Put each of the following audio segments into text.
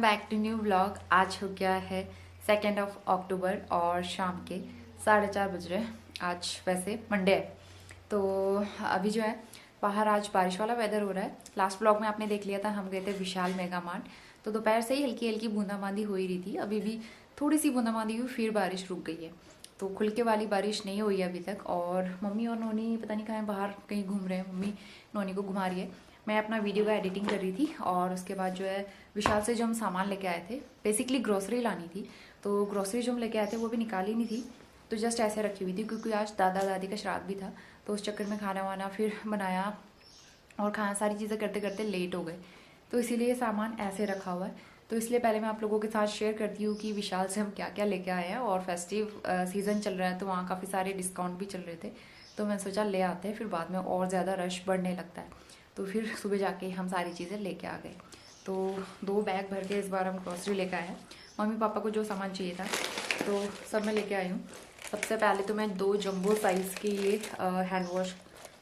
Welcome back to new vlog. आज हो गया है 2 अक्टूबर और शाम के 4:30 बज रहे हैं। आज वैसे मंडे है तो अभी जो है बाहर आज बारिश वाला वेदर हो रहा है। लास्ट व्लॉग में आपने देख लिया था, हम गए थे विशाल मेगा मार्ट। तो दोपहर से ही हल्की हल्की बूंदाबांदी हो ही रही थी, अभी भी थोड़ी सी बूंदाबांदी हुई, फिर बारिश रुक गई है। तो खुलके वाली बारिश नहीं हुई है अभी तक। और मम्मी और नोनी पता नहीं कहाँ है, बाहर कहीं घूम रहे हैं। मम्मी नोनी को घुमा रही है, मैं अपना वीडियो का एडिटिंग कर रही थी। और उसके बाद जो है विशाल से जो हम सामान लेके आए थे, बेसिकली ग्रोसरी लानी थी, तो ग्रोसरी जो हम लेके आए थे वो भी निकाली नहीं थी, तो जस्ट ऐसे रखी हुई थी क्योंकि आज दादा दादी का श्राद्ध भी था। तो उस चक्कर में खाना वाना फिर बनाया और खाना सारी चीज़ें करते करते लेट हो गए, तो इसीलिए सामान ऐसे रखा हुआ है। तो इसलिए पहले मैं आप लोगों के साथ शेयर करती हूँ कि विशाल से हम क्या क्या लेके आए हैं। और फेस्टिव सीज़न चल रहा है तो वहाँ काफ़ी सारे डिस्काउंट भी चल रहे थे, तो मैंने सोचा ले आते हैं, फिर बाद में और ज़्यादा रश बढ़ने लगता है। तो फिर सुबह जाके हम सारी चीज़ें लेके आ गए। तो 2 बैग भर के इस बार हम ग्रॉसरी लेके आए हैं। मम्मी पापा को जो सामान चाहिए था तो सब मैं लेके आई हूँ। सबसे पहले तो मैं 2 जंबो साइज़ के ये हैंड वॉश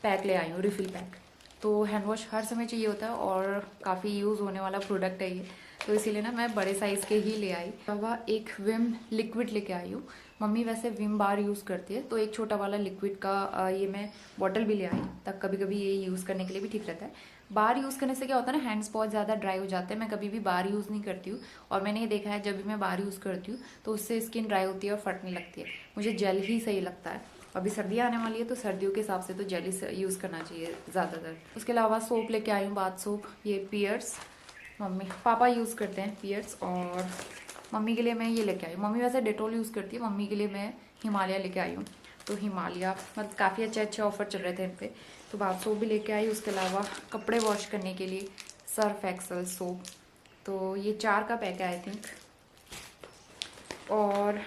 पैक ले आई हूँ, रिफ़िल पैक। तो हैंड वॉश हर समय चाहिए होता है और काफ़ी यूज़ होने वाला प्रोडक्ट है ये, तो इसीलिए ना मैं बड़े साइज़ के ही ले आई। बाबा एक विम लिक्विड लेके आई हूँ। मम्मी वैसे विम बार यूज़ करती है, तो एक छोटा वाला लिक्विड का ये मैं बॉटल भी ले आई, तब कभी कभी ये यूज़ करने के लिए भी ठीक रहता है। बार यूज़ करने से क्या होता है ना, हैंड्स बहुत ज़्यादा ड्राई हो जाते हैं। मैं कभी भी बार यूज़ नहीं करती हूँ, और मैंने ये देखा है जब भी मैं बार यूज़ करती हूँ तो उससे स्किन ड्राई होती है और फटने लगती है। मुझे जेल ही सही लगता है। अभी सर्दियाँ आने वाली है तो सर्दियों के हिसाब से तो जेल ही यूज़ करना चाहिए ज़्यादातर। उसके अलावा सोप लेके आई हूँ, बाथ सोप, ये पियर्स। मम्मी पापा यूज़ करते हैं पियर्स, और मम्मी के लिए मैं ये लेके आई हूँ। मम्मी वैसे डेटॉल यूज़ करती है, मम्मी के लिए मैं हिमालय लेके आई हूँ। तो हिमालय मतलब काफ़ी अच्छे अच्छे ऑफर चल रहे थे इन पे, तो बाथ सोप भी लेके आई। उसके अलावा कपड़े वॉश करने के लिए सर्फ एक्सल सोप, तो ये 4 का पैक है आई थिंक। और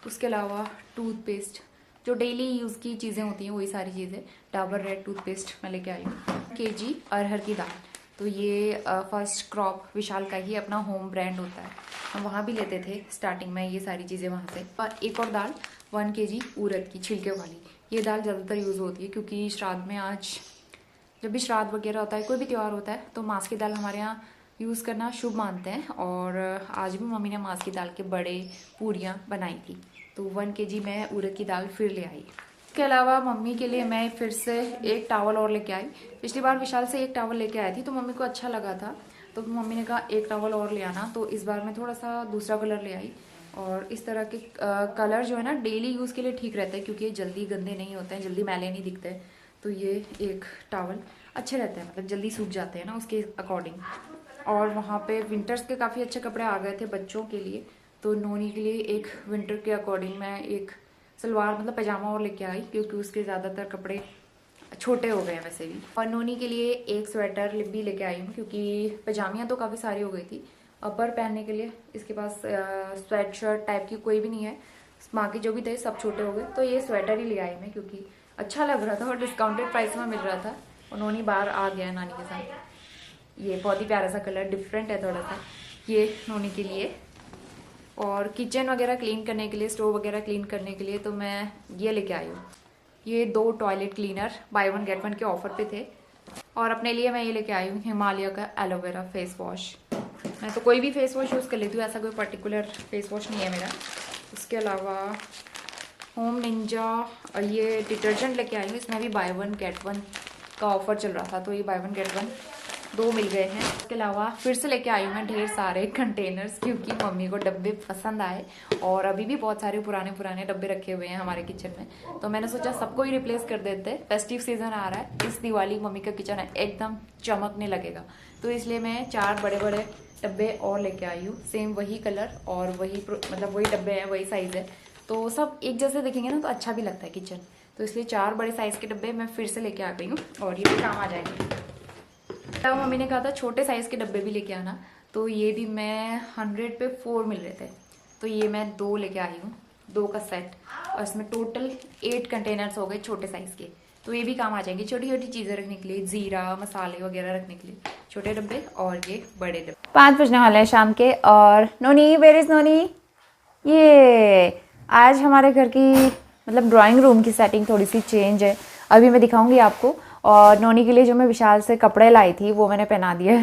उसके अलावा टूथपेस्ट, जो डेली यूज़ की चीज़ें होती हैं वही सारी चीज़ें। डाबर रेड टूथपेस्ट मैं लेके आई हूँ। केजी अरहर की दाल, तो ये फर्स्ट क्रॉप विशाल का ही अपना होम ब्रांड होता है, हम वहाँ भी लेते थे स्टार्टिंग में ये सारी चीज़ें वहाँ से। और एक और दाल 1 केजी उड़द की छिलके वाली, ये दाल ज़्यादातर यूज़ होती है क्योंकि श्राद्ध में आज जब भी श्राद्ध वगैरह होता है, कोई भी त्यौहार होता है, तो माँस की दाल हमारे यहाँ यूज़ करना शुभ मानते हैं। और आज भी मम्मी ने माँस की दाल के बड़े पूरियाँ बनाई थी, तो 1 केजी मैं उड़द की दाल फिर ले आई। इसके अलावा मम्मी के लिए मैं फिर से एक टावल और लेके आई। पिछली बार विशाल से एक टावल लेके आई थी तो मम्मी को अच्छा लगा था, तो मम्मी ने कहा एक टावल और ले आना, तो इस बार मैं थोड़ा सा दूसरा कलर ले आई। और इस तरह के कलर जो है ना डेली यूज़ के लिए ठीक रहता है क्योंकि ये जल्दी गंदे नहीं होते हैं, जल्दी मैले नहीं दिखते। तो ये एक टावल अच्छे रहते हैं, मतलब जल्दी सूख जाते हैं ना उसके अकॉर्डिंग। और वहाँ पे विंटर्स के काफ़ी अच्छे कपड़े आ गए थे बच्चों के लिए, तो नोनी के लिए एक विंटर के अकॉर्डिंग मैं एक सलवार मतलब पैजामा और लेके आई क्योंकि उसके ज़्यादातर कपड़े छोटे हो गए हैं वैसे भी। और नोनी के लिए एक स्वेटर भी लेके आई हूँ क्योंकि पैजामियाँ तो काफ़ी सारी हो गई थी। अपर पहनने के लिए इसके पास स्वेट शर्ट टाइप की कोई भी नहीं है, बाकी जो भी थे सब छोटे हो गए, तो ये स्वेटर ही ले आई मैं क्योंकि अच्छा लग रहा था और डिस्काउंटेड प्राइस में मिल रहा था। और नोनी बाहर आ गया है नानी के साथ। ये बहुत ही प्यारा सा कलर, डिफरेंट है थोड़ा सा, ये नोनी के लिए। और किचन वगैरह क्लीन करने के लिए, स्टोव वगैरह क्लीन करने के लिए तो मैं ये लेके आई हूँ, ये 2 टॉयलेट क्लीनर बाय 1 गेट 1 के ऑफर पे थे। और अपने लिए मैं ये लेके आई हूँ हिमालय का एलोवेरा फेस वॉश। मैं तो कोई भी फेस वॉश यूज़ कर लेती हूँ, ऐसा कोई पर्टिकुलर फेस वॉश नहीं है मेरा। उसके अलावा होम निंजा ये डिटर्जेंट लेके आई हूँ, इसमें भी बाय 1 गेट 1 का ऑफर चल रहा था, तो ये बाय 1 गेट 1 2 मिल गए हैं। उसके अलावा फिर से लेके आई हूँ मैं ढेर सारे कंटेनर्स क्योंकि मम्मी को डब्बे पसंद आए, और अभी भी बहुत सारे पुराने पुराने डब्बे रखे हुए हैं हमारे किचन में, तो मैंने सोचा सबको ही रिप्लेस कर देते। फेस्टिव सीजन आ रहा है, इस दिवाली मम्मी का किचन एकदम चमकने लगेगा, तो इसलिए मैं 4 बड़े बड़े डब्बे और लेके आई हूँ। सेम वही कलर और वही मतलब वही डब्बे हैं, वही साइज़ है, तो सब एक जैसे दिखेंगे ना तो अच्छा भी लगता है किचन, तो इसलिए 4 बड़े साइज़ के डब्बे मैं फिर से लेके आ गई हूँ और ये भी काम आ जाएंगे। तब मम्मी ने कहा था छोटे साइज़ के डब्बे भी लेके आना, तो ये भी मैं 100 पे 4 मिल रहे थे, तो ये मैं 2 लेके आई हूँ, 2 का सेट, और इसमें टोटल 8 कंटेनर्स हो गए छोटे साइज़ के, तो ये भी काम आ जाएंगे छोटी छोटी चीज़ें रखने के लिए, ज़ीरा मसाले वगैरह रखने के लिए छोटे डब्बे और ये बड़े डब्बे। 5 बजने वाले हैं शाम के, और नोनी वेयर इज़ नोनी, ये आज हमारे घर की मतलब ड्राइंग रूम की सेटिंग थोड़ी सी चेंज है, अभी मैं दिखाऊंगी आपको। और नोनी के लिए जो मैं विशाल से कपड़े लाई थी वो मैंने पहना दिए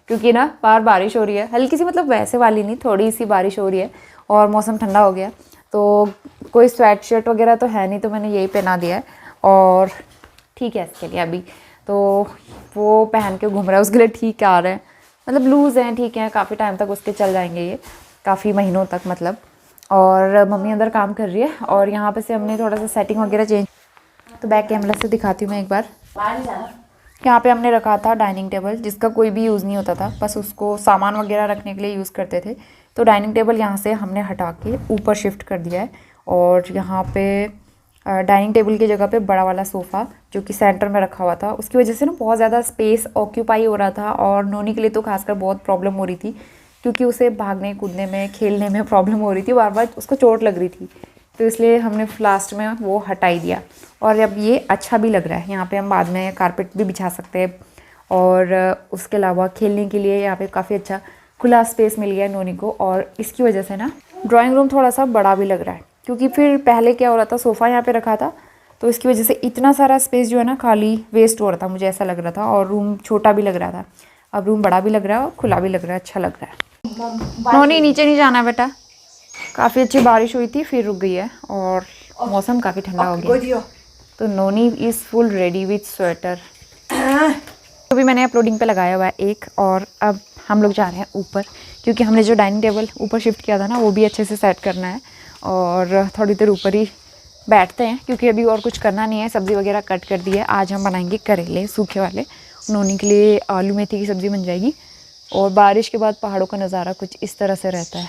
क्योंकि ना बाहर बारिश हो रही है, हल्की सी, मतलब वैसे वाली नहीं, थोड़ी सी बारिश हो रही है और मौसम ठंडा हो गया। तो कोई स्वेट शर्ट वगैरह तो है नहीं, तो मैंने यही पहना दिया है और ठीक है इसके लिए अभी। तो वो पहन के घूम रहा है, उसके लिए ठीक आ रहे हैं, मतलब लूज़ हैं, ठीक है, काफ़ी टाइम तक उसके चल जाएंगे ये, काफ़ी महीनों तक मतलब। और मम्मी अंदर काम कर रही है और यहाँ पे से हमने थोड़ा सा सेटिंग वगैरह चेंज। तो बैक कैमरा से दिखाती हूँ मैं एक बार। यहाँ पे हमने रखा था डाइनिंग टेबल, जिसका कोई भी यूज़ नहीं होता था, बस उसको सामान वगैरह रखने के लिए यूज़ करते थे। तो डाइनिंग टेबल यहाँ से हमने हटा के ऊपर शिफ्ट कर दिया है और यहाँ पे डाइनिंग टेबल की जगह पे बड़ा वाला सोफ़ा जो कि सेंटर में रखा हुआ था, उसकी वजह से ना बहुत ज़्यादा स्पेस ऑक्यूपाई हो रहा था और नोनी के लिए तो खासकर बहुत प्रॉब्लम हो रही थी, क्योंकि उसे भागने कूदने में, खेलने में प्रॉब्लम हो रही थी, बार बार उसको चोट लग रही थी। तो इसलिए हमने लास्ट में वो हटा ही दिया और अब ये अच्छा भी लग रहा है। यहाँ पे हम बाद में कारपेट भी बिछा सकते हैं और उसके अलावा खेलने के लिए यहाँ पे काफ़ी अच्छा खुला स्पेस मिल गया है नोनी को। और इसकी वजह से ना ड्राइंग रूम थोड़ा सा बड़ा भी लग रहा है, क्योंकि फिर पहले क्या हो रहा था, सोफ़ा यहाँ पे रखा था तो इसकी वजह से इतना सारा स्पेस जो है ना खाली वेस्ट हो रहा था, मुझे ऐसा लग रहा था, और रूम छोटा भी लग रहा था। अब रूम बड़ा भी लग रहा है और खुला भी लग रहा है, अच्छा लग रहा है। नोनी नीचे नहीं जाना बेटा। काफ़ी अच्छी बारिश हुई थी, फिर रुक गई है और मौसम काफ़ी ठंडा हो गया। तो Noni is full ready with sweater. तो भी मैंने अपलोडिंग पे लगाया हुआ है एक, और अब हम लोग जा रहे हैं ऊपर, क्योंकि हमने जो डाइनिंग टेबल ऊपर शिफ्ट किया था ना वो भी अच्छे से सेट करना है और थोड़ी देर ऊपर ही बैठते हैं, क्योंकि अभी और कुछ करना नहीं है। सब्ज़ी वगैरह कट कर दी है। आज हम बनाएंगे करेले सूखे वाले, नोनी के लिए आलू मेथी की सब्ज़ी बन जाएगी। और बारिश के बाद पहाड़ों का नज़ारा कुछ इस तरह से रहता है,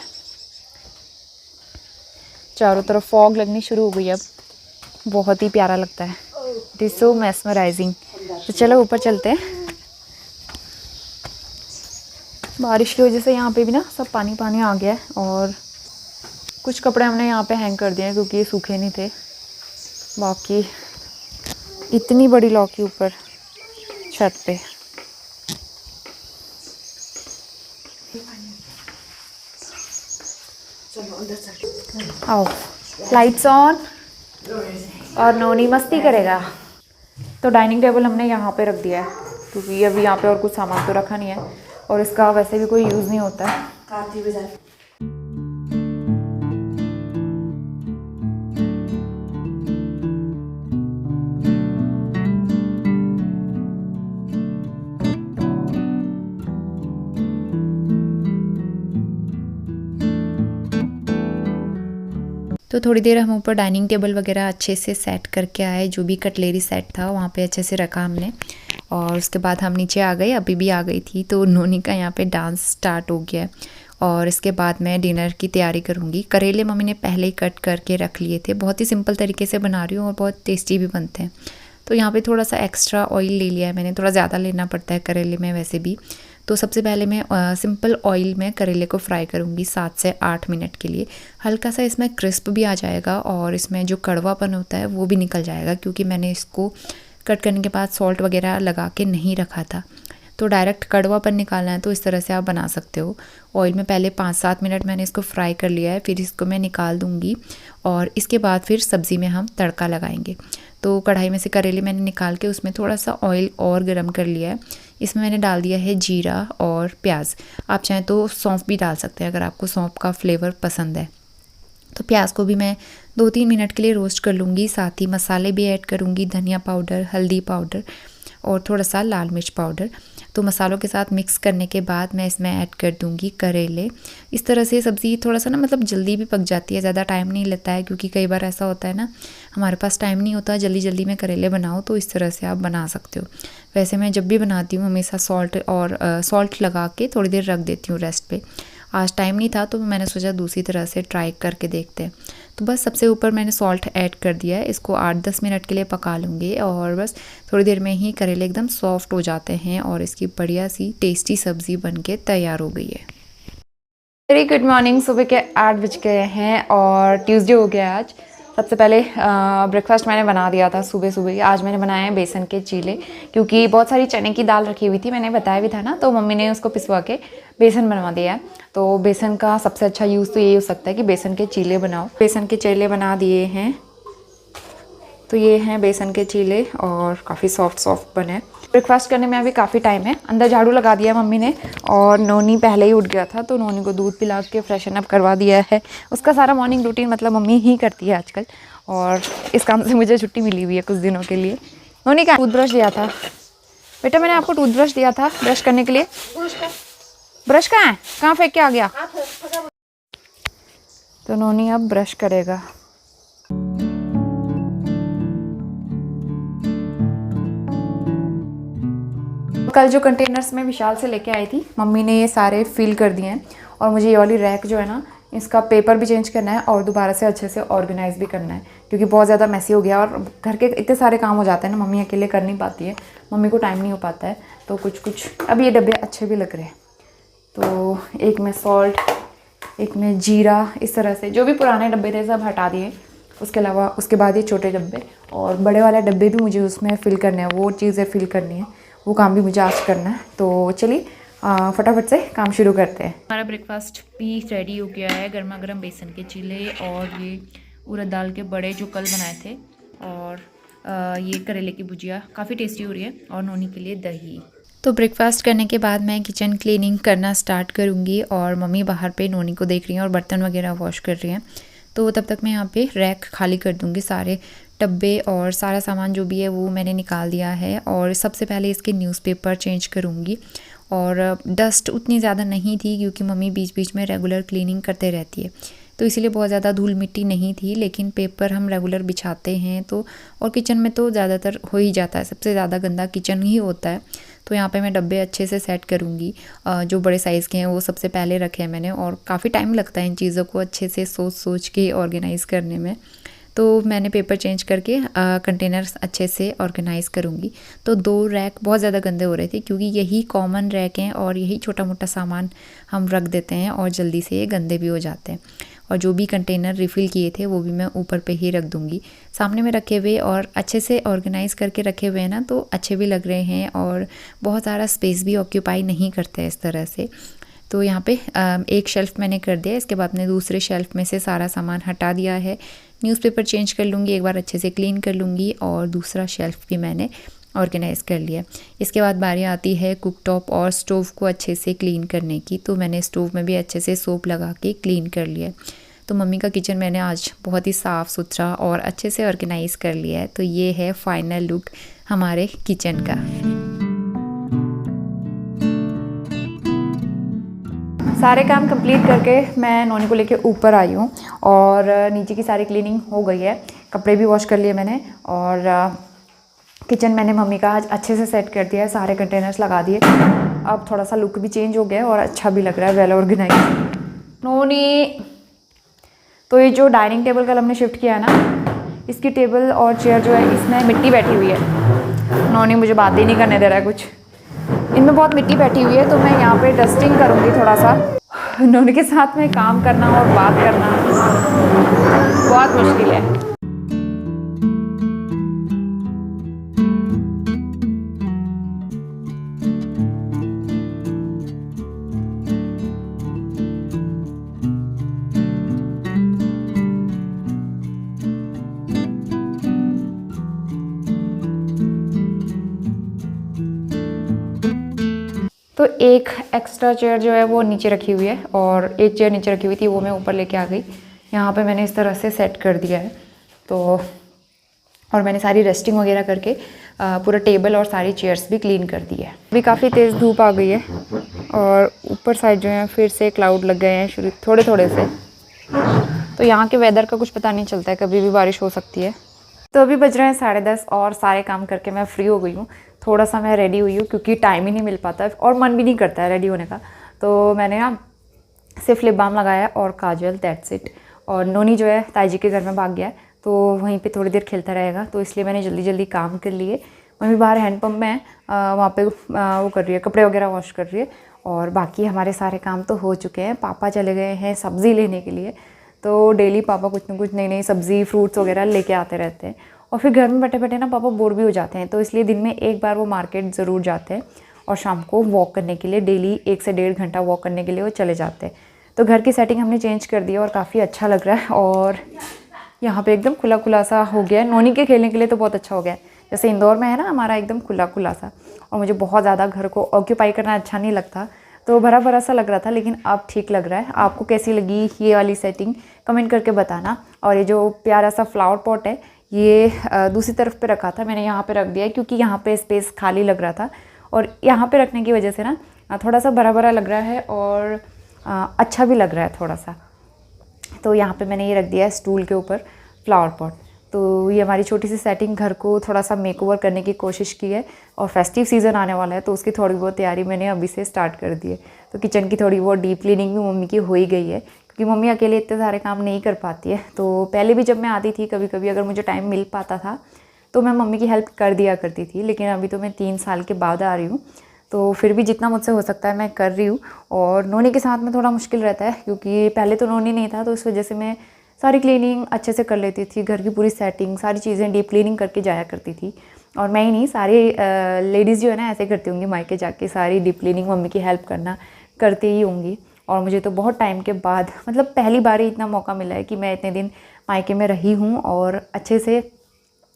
चारों तरफ फॉग लगनी शुरू हो गई है, अब बहुत ही प्यारा लगता है। It is so mesmerising. तो चलो ऊपर चलते हैं। बारिश की वजह से यहाँ पे भी ना सब पानी पानी आ गया है और कुछ कपड़े हमने यहाँ पे हैंग कर दिए हैं क्योंकि ये सूखे नहीं थे। बाकी इतनी बड़ी लौकी ऊपर छत पे। आओ, लाइट्स ऑन और नोनी मस्ती करेगा। तो डाइनिंग टेबल हमने यहाँ पे रख दिया है, क्योंकि अभी यहाँ पे और कुछ सामान तो रखा नहीं है और इसका वैसे भी कोई यूज़ नहीं होता है। तो थोड़ी देर हम ऊपर डाइनिंग टेबल वगैरह अच्छे से सेट करके आए, जो भी कटलेरी सेट था वहाँ पे अच्छे से रखा हमने, और उसके बाद हम नीचे आ गए। अभी भी आ गई थी, तो नोनी का यहाँ पे डांस स्टार्ट हो गया है। और इसके बाद मैं डिनर की तैयारी करूँगी। करेले मम्मी ने पहले ही कट करके रख लिए थे, बहुत ही सिंपल तरीके से बना रही हूँ और बहुत टेस्टी भी बनते हैं। तो यहाँ पे थोड़ा सा एक्स्ट्रा ऑयल ले लिया है मैंने, थोड़ा ज़्यादा लेना पड़ता है करेले में वैसे भी। तो सबसे पहले मैं सिंपल ऑयल में करेले को फ्राई करूँगी 7 से 8 मिनट के लिए। हल्का सा इसमें क्रिस्प भी आ जाएगा और इसमें जो कड़वापन होता है वो भी निकल जाएगा, क्योंकि मैंने इसको कट करने के बाद सॉल्ट वगैरह लगा के नहीं रखा था। तो डायरेक्ट कड़वापन निकालना है तो इस तरह से आप बना सकते हो। ऑयल में पहले 5-7 मिनट मैंने इसको फ्राई कर लिया है, फिर इसको मैं निकाल दूँगी और इसके बाद फिर सब्ज़ी में हम तड़का लगाएंगे। तो कढ़ाई में से करेले मैंने निकाल के उसमें थोड़ा सा ऑयल और गर्म कर लिया है। इसमें मैंने डाल दिया है जीरा और प्याज। आप चाहें तो सौंफ भी डाल सकते हैं अगर आपको सौंफ का फ्लेवर पसंद है। तो प्याज को भी मैं 2-3 मिनट के लिए रोस्ट कर लूँगी। साथ ही मसाले भी ऐड करूँगी, धनिया पाउडर, हल्दी पाउडर और थोड़ा सा लाल मिर्च पाउडर। तो मसालों के साथ मिक्स करने के बाद मैं इसमें ऐड कर दूँगी करेले। इस तरह से सब्ज़ी थोड़ा सा ना मतलब जल्दी भी पक जाती है, ज़्यादा टाइम नहीं लेता है, क्योंकि कई बार ऐसा होता है ना हमारे पास टाइम नहीं होता जल्दी जल्दी में करेले बनाओ, तो इस तरह से आप बना सकते हो। वैसे मैं जब भी बनाती हूँ हमेशा सॉल्ट लगा के थोड़ी देर रख देती हूँ रेस्ट पे। आज टाइम नहीं था तो मैंने सोचा दूसरी तरह से ट्राई करके देखते हैं। तो बस सबसे ऊपर मैंने सॉल्ट ऐड कर दिया है। इसको 8-10 मिनट के लिए पका लूँगी और बस थोड़ी देर में ही करेले एकदम सॉफ्ट हो जाते हैं और इसकी बढ़िया सी टेस्टी सब्ज़ी बनके तैयार हो गई है। Very good morning. सुबह के 8 बज गए हैं और ट्यूसडे हो गया आज। सबसे पहले ब्रेकफास्ट मैंने बना दिया था सुबह सुबह ही। आज मैंने बनाए हैं बेसन के चीले, क्योंकि बहुत सारी चने की दाल रखी हुई थी, मैंने बताया भी था ना, तो मम्मी ने उसको पिसवा के बेसन बनवा दिया है। तो बेसन का सबसे अच्छा यूज़ तो यही हो सकता है कि बेसन के चीले बनाओ। बेसन के चीले बना दिए हैं। तो ये हैं बेसन के चीले और काफ़ी सॉफ्ट बने। ब्रेकफास्ट करने में अभी काफ़ी टाइम है। अंदर झाड़ू लगा दिया मम्मी ने और नोनी पहले ही उठ गया था तो नोनी को दूध पिला के फ्रेशन अप करवा दिया है। उसका सारा मॉर्निंग रूटीन मतलब मम्मी ही करती है आजकल, और इस काम से मुझे छुट्टी मिली हुई है कुछ दिनों के लिए। नोनी का टूथब्रश दिया था बेटा, मैंने आपको टूथब्रश दिया था ब्रश करने के लिए। ब्रश कहाँ है, कहाँ फेंक के आ गया? तो नोनी अब ब्रश करेगा। कल जो कंटेनर्स में विशाल से लेके आई थी मम्मी ने ये सारे फिल कर दिए हैं, और मुझे ये वाली रैक जो है ना इसका पेपर भी चेंज करना है और दोबारा से अच्छे से ऑर्गेनाइज भी करना है, क्योंकि बहुत ज़्यादा मैसी हो गया और घर के इतने सारे काम हो जाते हैं ना, मम्मी अकेले कर नहीं पाती है, मम्मी को टाइम नहीं हो पाता है। तो कुछ अब ये डब्बे अच्छे भी लग रहे हैं, तो एक में सॉल्ट, एक में जीरा, इस तरह से जो भी पुराने डब्बे थे सब हटा दिए। उसके अलावा उसके बाद ये छोटे डब्बे और बड़े वाले डब्बे भी मुझे उसमें फ़िल करने हैं, वो चीज़ें फ़िल करनी है, वो काम भी मुझे आज करना है। तो चलिए फटाफट से काम शुरू करते हैं। हमारा ब्रेकफास्ट भी रेडी हो गया है, गर्मा गर्म बेसन के चीले और ये उड़द दाल के बड़े जो कल बनाए थे, और ये करेले की भुजिया काफ़ी टेस्टी हो रही है, और नोनी के लिए दही। तो ब्रेकफास्ट करने के बाद मैं किचन क्लीनिंग करना स्टार्ट करूँगी, और मम्मी बाहर पे नोनी को देख रही हैं और बर्तन वगैरह वॉश कर रही हैं। तो तब तक मैं यहाँ पे रैक खाली कर दूँगी, सारे डब्बे और सारा सामान जो भी है वो मैंने निकाल दिया है। और सबसे पहले इसके न्यूज़पेपर चेंज करूँगी, और डस्ट उतनी ज़्यादा नहीं थी क्योंकि मम्मी बीच बीच में रेगुलर क्लीनिंग करते रहती है, तो इसीलिए बहुत ज़्यादा धूल मिट्टी नहीं थी। लेकिन पेपर हम रेगुलर बिछाते हैं तो, और किचन में तो ज़्यादातर हो ही जाता है, सबसे ज़्यादा गंदा किचन ही होता है। तो यहाँ पे मैं डब्बे अच्छे से सेट करूँगी, जो बड़े साइज़ के हैं वो सबसे पहले रखे हैं मैंने, और काफ़ी टाइम लगता है इन चीज़ों को अच्छे से सोच सोच के ऑर्गेनाइज़ करने में। तो मैंने पेपर चेंज करके कंटेनर्स अच्छे से ऑर्गेनाइज़ करूँगी। तो 2 रैक बहुत ज़्यादा गंदे हो रहे थे क्योंकि यही कॉमन रैक हैं और यही छोटा मोटा सामान हम रख देते हैं और जल्दी से ये गंदे भी हो जाते हैं। और जो भी कंटेनर रिफ़िल किए थे वो भी मैं ऊपर पे ही रख दूँगी, सामने में रखे हुए और अच्छे से ऑर्गेनाइज़ करके रखे हुए हैं ना, तो अच्छे भी लग रहे हैं और बहुत सारा स्पेस भी ऑक्यूपाई नहीं करते इस तरह से। तो यहाँ पे एक शेल्फ़ मैंने कर दिया, इसके बाद मैंने दूसरे शेल्फ़ में से सारा सामान हटा दिया है। न्यूज़पेपर चेंज कर लूँगी, एक बार अच्छे से क्लीन कर लूँगी, और दूसरा शेल्फ़ भी मैंने ऑर्गेनाइज़ कर लिया। इसके बाद बारी आती है कुकटॉप और स्टोव को अच्छे से क्लीन करने की। तो मैंने स्टोव में भी अच्छे से सोप लगा के क्लीन कर लिया। तो मम्मी का किचन मैंने आज बहुत ही साफ़ सुथरा और अच्छे से ऑर्गेनाइज़ कर लिया है। तो ये है फाइनल लुक हमारे किचन का। सारे काम कंप्लीट करके मैं नोनी को लेके ऊपर आई हूँ, और नीचे की सारी क्लीनिंग हो गई है, कपड़े भी वॉश कर लिए मैंने, और किचन मैंने मम्मी का आज अच्छे से सेट कर दिया है, सारे कंटेनर्स लगा दिए। अब थोड़ा सा लुक भी चेंज हो गया है और अच्छा भी लग रहा है, वेल ऑर्गेनाइज। नोनी, तो ये जो डाइनिंग टेबल कल हमने शिफ्ट किया है ना, इसकी टेबल और चेयर जो है इसमें मिट्टी बैठी हुई है। नोनी मुझे बात ही नहीं करने दे रहा है कुछ, इनमें बहुत मिट्टी बैठी हुई है। तो मैं यहाँ पे डस्टिंग करूँगी थोड़ा सा। नोनी के साथ में काम करना और बात करना बहुत मुश्किल है। तो एक एक्स्ट्रा चेयर जो है वो नीचे रखी हुई है, और एक चेयर नीचे रखी हुई थी वो मैं ऊपर लेके आ गई। यहाँ पे मैंने इस तरह से सेट कर दिया है। तो और मैंने सारी रेस्टिंग वगैरह करके पूरा टेबल और सारी चेयर्स भी क्लीन कर दी है। अभी काफ़ी तेज़ धूप आ गई है, और ऊपर साइड जो है फिर से क्लाउड लग गए हैं शुरू थोड़े थोड़े से। तो यहाँ के वेदर का कुछ पता नहीं चलता है, कभी भी बारिश हो सकती है। तो अभी बज रहे हैं 10:30 और सारे काम करके मैं फ्री हो गई हूँ। थोड़ा सा मैं रेडी हुई हूँ क्योंकि टाइम ही नहीं मिल पाता है और मन भी नहीं करता है रेडी होने का। तो मैंने ना सिर्फ लिप बाम लगाया और काजल, दैट्स इट। और नोनी जो है ताई जी के घर में भाग गया है, तो वहीं पे थोड़ी देर खेलता रहेगा, तो इसलिए मैंने जल्दी जल्दी काम कर लिए। मम्मी बाहर हैंडपम्प में है, वहाँ पे वो कर रही है, कपड़े वगैरह वॉश कर रही है। और बाकी हमारे सारे काम तो हो चुके हैं। पापा चले गए हैं सब्ज़ी लेने के लिए, तो डेली पापा कुछ ना कुछ नई नई सब्ज़ी फ्रूट्स वगैरह लेके आते रहते हैं। और फिर घर में बैठे बैठे ना पापा बोर भी हो जाते हैं, तो इसलिए दिन में एक बार वो मार्केट ज़रूर जाते हैं, और शाम को वॉक करने के लिए डेली 1 से 1.5 घंटा वॉक करने के लिए वो चले जाते हैं। तो घर की सेटिंग हमने चेंज कर दी और काफ़ी अच्छा लग रहा है, और यहाँ पे एकदम खुला खुला सा हो गया है। नोनी के खेलने के लिए तो बहुत अच्छा हो गया है। जैसे इंदौर में है ना हमारा एकदम खुला खुला सा, और मुझे बहुत ज़्यादा घर को ऑक्यूपाई करना अच्छा नहीं लगता, तो भरा भरा सा लग रहा था, लेकिन अब ठीक लग रहा है। आपको कैसी लगी ये वाली सेटिंग कमेंट करके बताना। और ये जो प्यारा सा फ्लावर पॉट है ये दूसरी तरफ पे रखा था, मैंने यहाँ पे रख दिया है क्योंकि यहाँ पे स्पेस खाली लग रहा था, और यहाँ पे रखने की वजह से ना थोड़ा सा भरा भरा लग रहा है और अच्छा भी लग रहा है थोड़ा सा। तो यहाँ पे मैंने ये रख दिया है स्टूल के ऊपर फ्लावर पॉट। तो ये हमारी छोटी सी सेटिंग घर को थोड़ा सा मेकओवर करने की कोशिश की है, और फेस्टिव सीज़न आने वाला है तो उसकी थोड़ी बहुत तैयारी मैंने अभी से स्टार्ट कर दी है। तो किचन की थोड़ी बहुत डीप क्लीनिंग भी मम्मी की हो ही गई है, क्योंकि मम्मी अकेले इतने सारे काम नहीं कर पाती है। तो पहले भी जब मैं आती थी कभी कभी अगर मुझे टाइम मिल पाता था तो मैं मम्मी की हेल्प कर दिया करती थी, लेकिन अभी तो मैं 3 साल के बाद आ रही हूँ, तो फिर भी जितना मुझसे हो सकता है मैं कर रही हूँ। और नोनी के साथ में थोड़ा मुश्किल रहता है, क्योंकि पहले तो नोनी नहीं था, तो इस वजह से मैं सारी क्लीनिंग अच्छे से कर लेती थी, घर की पूरी सेटिंग सारी चीज़ें डीप क्लीनिंग करके जाया करती थी। और मैं ही नहीं, सारी लेडीज़ जो है ना ऐसे करती होंगी, मायके जाके सारी डीप क्लीनिंग मम्मी की हेल्प करना करती ही होंगी। और मुझे तो बहुत टाइम के बाद, मतलब पहली बार ही इतना मौका मिला है कि मैं इतने दिन मायके में रही हूँ और अच्छे से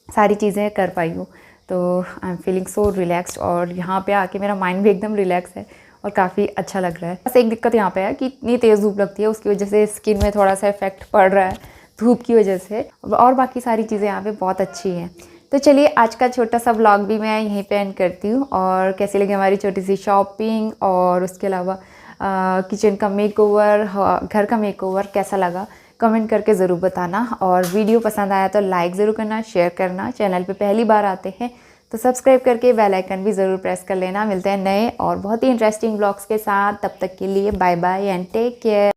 सारी चीज़ें कर पाई हूँ। तो I am feeling so relaxed, और यहाँ पे आके मेरा माइंड भी एकदम रिलैक्स है और काफ़ी अच्छा लग रहा है। बस एक दिक्कत यहाँ पे है कि इतनी तेज़ धूप लगती है, उसकी वजह से स्किन में थोड़ा सा इफेक्ट पड़ रहा है धूप की वजह से, और बाकी सारी चीज़ें यहाँ पे बहुत अच्छी हैं। तो चलिए आज का छोटा सा व्लॉग भी मैं यहीं पे एंड करती हूँ। और कैसी लगी हमारी छोटी सी शॉपिंग, और उसके अलावा किचन का मेकओवर, घर का मेकओवर कैसा लगा कमेंट करके ज़रूर बताना। और वीडियो पसंद आया तो लाइक ज़रूर करना, शेयर करना। चैनल पे पहली बार आते हैं तो सब्सक्राइब करके बेल आइकन भी ज़रूर प्रेस कर लेना। मिलते हैं नए और बहुत ही इंटरेस्टिंग व्लॉग्स के साथ, तब तक के लिए bye bye and take care.